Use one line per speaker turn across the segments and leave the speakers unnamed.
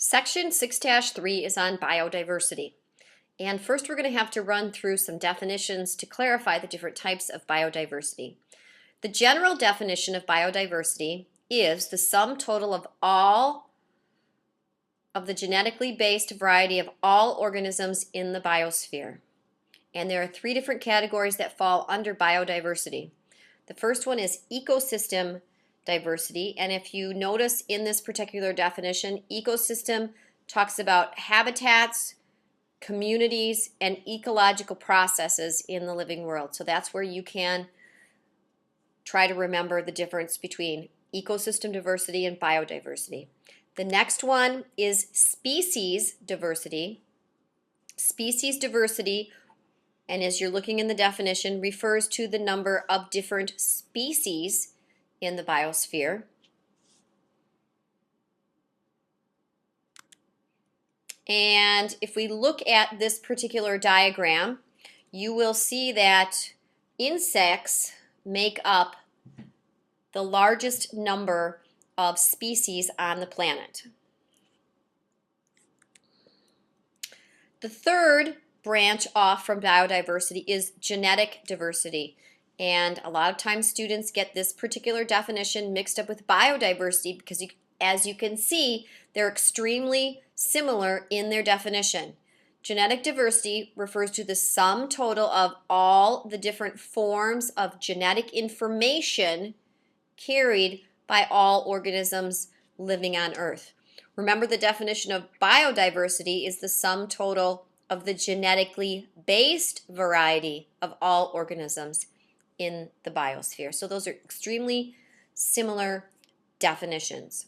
Section 6-3 is on biodiversity. And first we're going to have to run through some definitions to clarify the different types of biodiversity. The general definition of biodiversity is the sum total of all of the genetically based variety of all organisms in the biosphere. And there are three different categories that fall under biodiversity. The first one is ecosystem diversity, and if you notice in this particular definition, ecosystem talks about habitats, communities, and ecological processes in the living world. So that's where you can try to remember the difference between ecosystem diversity and biodiversity. The next one is species diversity. Species diversity, and as you're looking in the definition, refers to the number of different species in the biosphere. And if we look at this particular diagram, you will see that insects make up the largest number of species on the planet. The third branch off from biodiversity is genetic diversity. And a lot of times students get this particular definition mixed up with biodiversity because as you can see, they're extremely similar in their definition. Genetic diversity refers to the sum total of all the different forms of genetic information carried by all organisms living on Earth. Remember, the definition of biodiversity is the sum total of the genetically based variety of all organisms in the biosphere. So those are extremely similar definitions.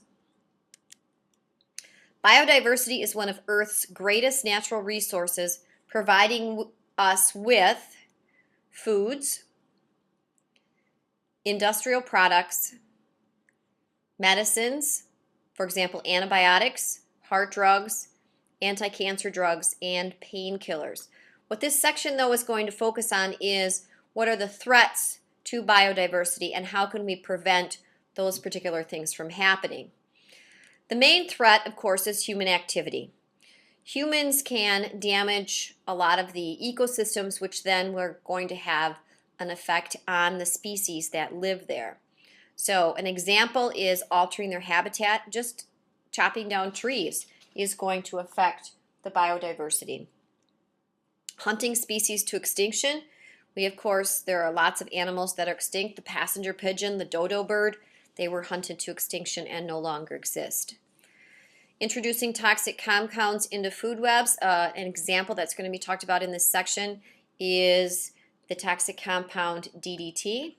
Biodiversity is one of Earth's greatest natural resources, providing us with foods, industrial products, medicines, for example, antibiotics, heart drugs, anti-cancer drugs, and painkillers. What this section, though, is going to focus on is what are the threats to biodiversity and how can we prevent those particular things from happening. The main threat, of course, is human activity. Humans can damage a lot of the ecosystems, which then we're going to have an effect on the species that live there. So an example is altering their habitat. Just chopping down trees is going to affect the biodiversity. Hunting species to extinction. There are lots of animals that are extinct. The passenger pigeon, the dodo bird, they were hunted to extinction and no longer exist. Introducing toxic compounds into food webs. An example that's going to be talked about in this section is the toxic compound DDT,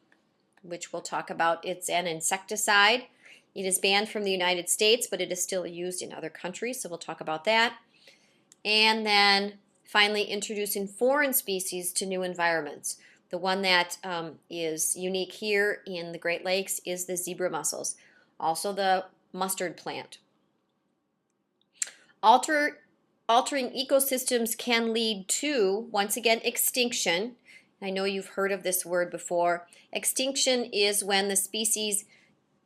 which we'll talk about. It's an insecticide. It is banned from the United States, but it is still used in other countries, so we'll talk about that. And then finally, introducing foreign species to new environments. The one that is unique here in the Great Lakes is the zebra mussels, also the mustard plant. Altering ecosystems can lead to, once again, extinction. I know you've heard of this word before. Extinction is when the species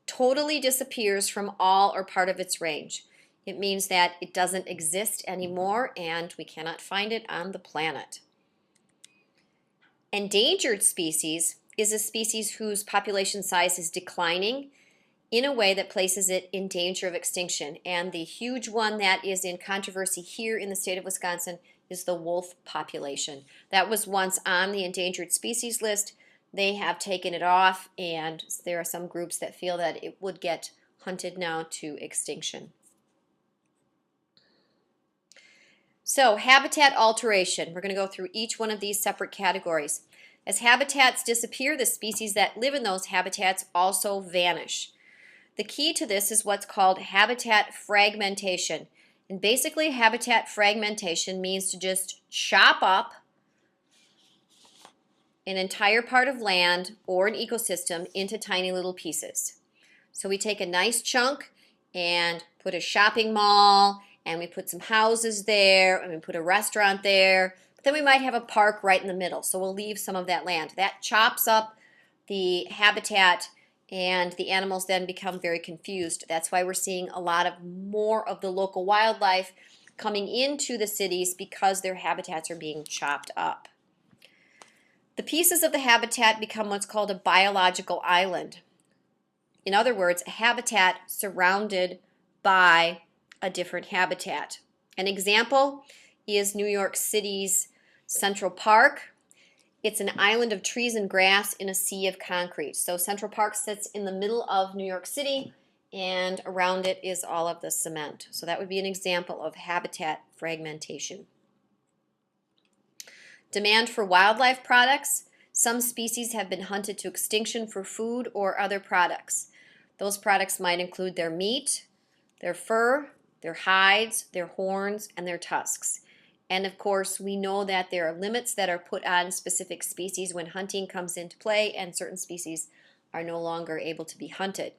totally disappears from all or part of its range. It means that it doesn't exist anymore and we cannot find it on the planet. Endangered species is a species whose population size is declining in a way that places it in danger of extinction. And the huge one that is in controversy here in the state of Wisconsin is the wolf population. That was once on the endangered species list. They have taken it off, and there are some groups that feel that it would get hunted now to extinction. So, habitat alteration. We're going to go through each one of these separate categories. As habitats disappear, the species that live in those habitats also vanish. The key to this is what's called habitat fragmentation. And basically, habitat fragmentation means to just chop up an entire part of land or an ecosystem into tiny little pieces. So we take a nice chunk and put a shopping mall, and we put some houses there, and we put a restaurant there, but then we might have a park right in the middle, so we'll leave some of that land. That chops up the habitat and the animals then become very confused. That's why we're seeing a lot of more of the local wildlife coming into the cities because their habitats are being chopped up. The pieces of the habitat become what's called a biological island. In other words, a habitat surrounded by a different habitat. An example is New York City's Central Park. It's an island of trees and grass in a sea of concrete. So Central Park sits in the middle of New York City, and around it is all of the cement. So that would be an example of habitat fragmentation. Demand for wildlife products. Some species have been hunted to extinction for food or other products. Those products might include their meat, their fur, their hides, their horns, and their tusks. And of course, we know that there are limits that are put on specific species when hunting comes into play, and certain species are no longer able to be hunted.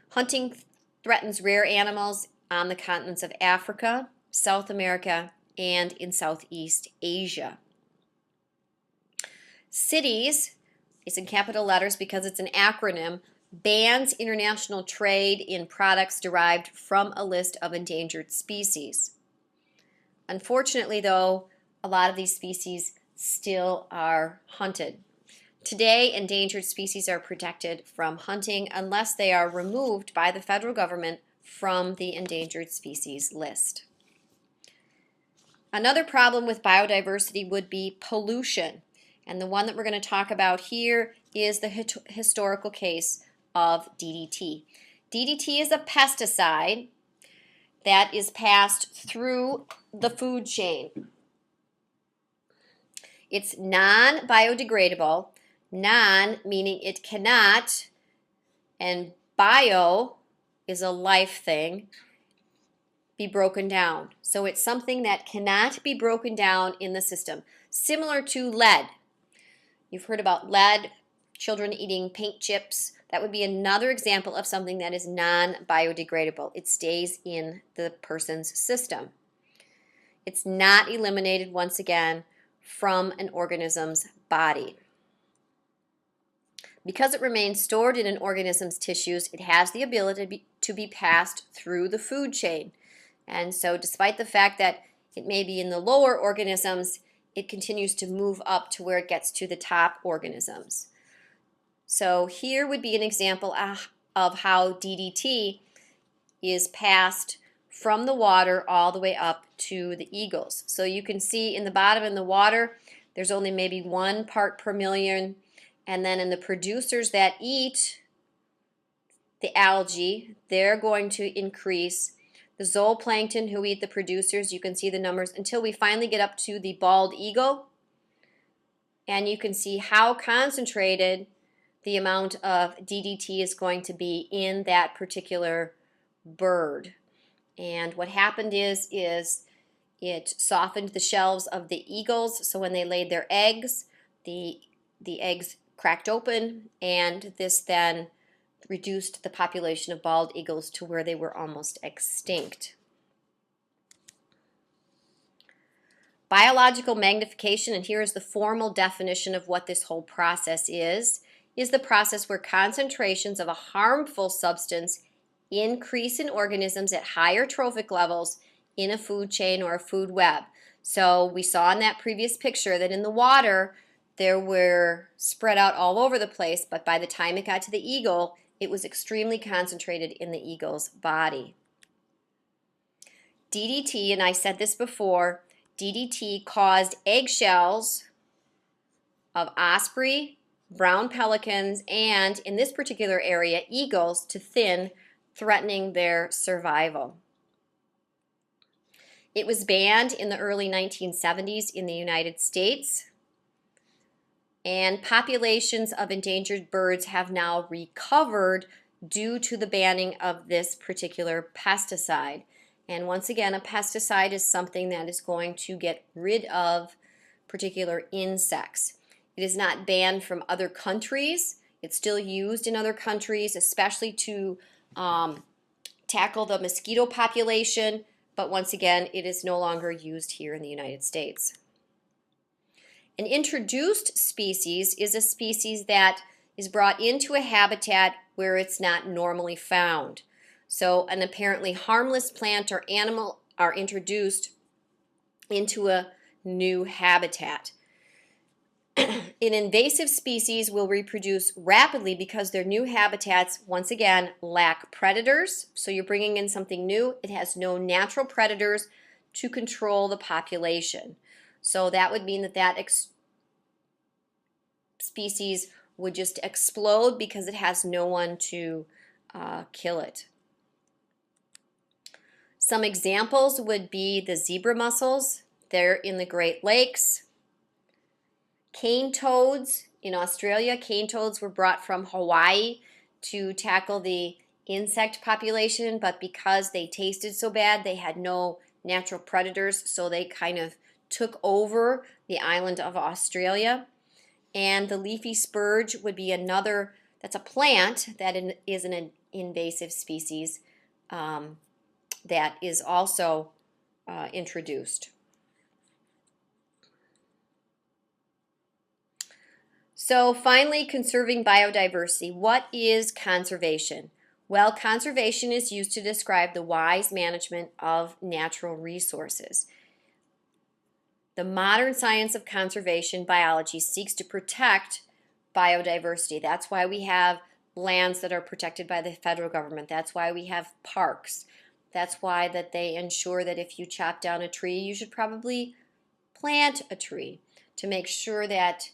Hunting threatens rare animals on the continents of Africa, South America, and in Southeast Asia. CITES, it's in capital letters because it's an acronym, bans international trade in products derived from a list of endangered species. Unfortunately, though, a lot of these species still are hunted. Today, endangered species are protected from hunting unless they are removed by the federal government from the endangered species list. Another problem with biodiversity would be pollution. And the one that we're going to talk about here is the historical case of DDT. DDT is a pesticide that is passed through the food chain. It's non-biodegradable, non meaning it cannot, and bio is a life thing, be broken down. So it's something that cannot be broken down in the system. Similar to lead. You've heard about lead, children eating paint chips. That would be another example of something that is non-biodegradable. It stays in the person's system. It's not eliminated, once again, from an organism's body. Because it remains stored in an organism's tissues, it has the ability to be passed through the food chain. And so despite the fact that it may be in the lower organisms, it continues to move up to where it gets to the top organisms. So here would be an example of how DDT is passed from the water all the way up to the eagles. So you can see in the bottom in the water, there's only maybe 1 part per million. And then in the producers that eat the algae, they're going to increase. The zooplankton who eat the producers, you can see the numbers until we finally get up to the bald eagle. And you can see how concentrated the amount of DDT is going to be in that particular bird. And what happened is it softened the shells of the eagles, so when they laid their eggs, the eggs cracked open, and this then reduced the population of bald eagles to where they were almost extinct. Biological magnification, and here is the formal definition of what this whole process is the process where concentrations of a harmful substance increase in organisms at higher trophic levels in a food chain or a food web. So we saw in that previous picture that in the water there were spread out all over the place, but by the time it got to the eagle, it was extremely concentrated in the eagle's body. DDT, and I said this before, DDT caused eggshells of osprey, brown pelicans, and in this particular area, eagles to thin, threatening their survival. It was banned in the early 1970s in the United States, and populations of endangered birds have now recovered due to the banning of this particular pesticide. And once again, a pesticide is something that is going to get rid of particular insects. It is not banned from other countries. It's still used in other countries, especially to tackle the mosquito population, but once again, it is no longer used here in the United States. An introduced species is a species that is brought into a habitat where it's not normally found. So an apparently harmless plant or animal are introduced into a new habitat. An invasive species will reproduce rapidly because their new habitats, once again, lack predators. So you're bringing in something new. It has no natural predators to control the population. So that would mean that species would just explode because it has no one to kill it. Some examples would be the zebra mussels. They're in the Great Lakes. Cane toads in Australia. Cane toads were brought from Hawaii to tackle the insect population, but because they tasted so bad, they had no natural predators, so they kind of took over the island of Australia. And the leafy spurge would be another, that's a plant that is an invasive species that is also introduced. So finally, conserving biodiversity. What is conservation? Well, conservation is used to describe the wise management of natural resources. The modern science of conservation biology seeks to protect biodiversity. That's why we have lands that are protected by the federal government. That's why we have parks. That's why that they ensure that if you chop down a tree, you should probably plant a tree to make sure that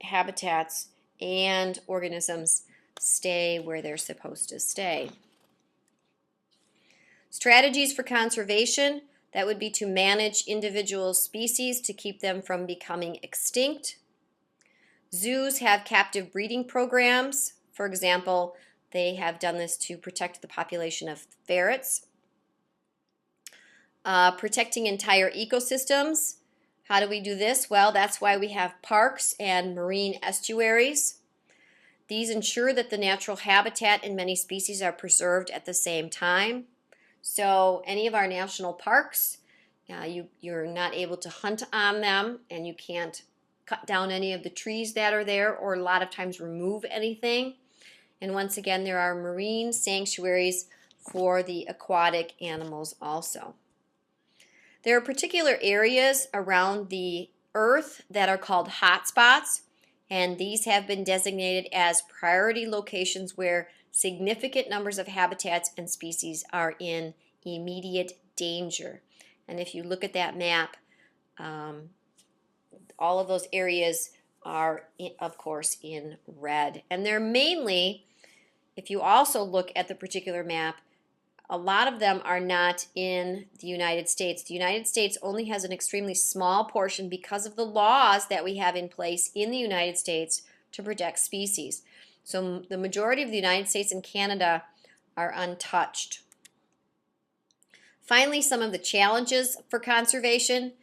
habitats and organisms stay where they're supposed to stay. Strategies for conservation, that would be to manage individual species to keep them from becoming extinct. Zoos have captive breeding programs. For example, they have done this to protect the population of ferrets. Protecting entire ecosystems. How do we do this? Well, that's why we have parks and marine estuaries. These ensure that the natural habitat and many species are preserved at the same time. So any of our national parks, you're not able to hunt on them, and you can't cut down any of the trees that are there, or a lot of times remove anything. And once again, there are marine sanctuaries for the aquatic animals also. There are particular areas around the earth that are called hotspots, and these have been designated as priority locations where significant numbers of habitats and species are in immediate danger. And if you look at that map, all of those areas are, of course, in red. And they're mainly, if you also look at the particular map, a lot of them are not in the United States. The United States only has an extremely small portion because of the laws that we have in place in the United States to protect species. So the majority of the United States and Canada are untouched. Finally, some of the challenges for conservation.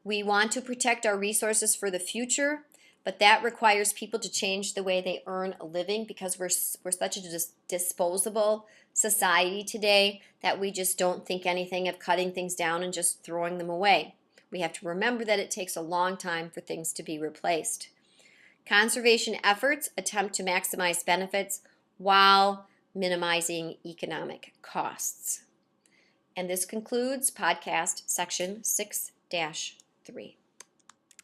We want to protect our resources for the future, but that requires people to change the way they earn a living, because we're such a disposable society today that we just don't think anything of cutting things down and just throwing them away. We have to remember that it takes a long time for things to be replaced. Conservation efforts attempt to maximize benefits while minimizing economic costs. And this concludes podcast section 6-3.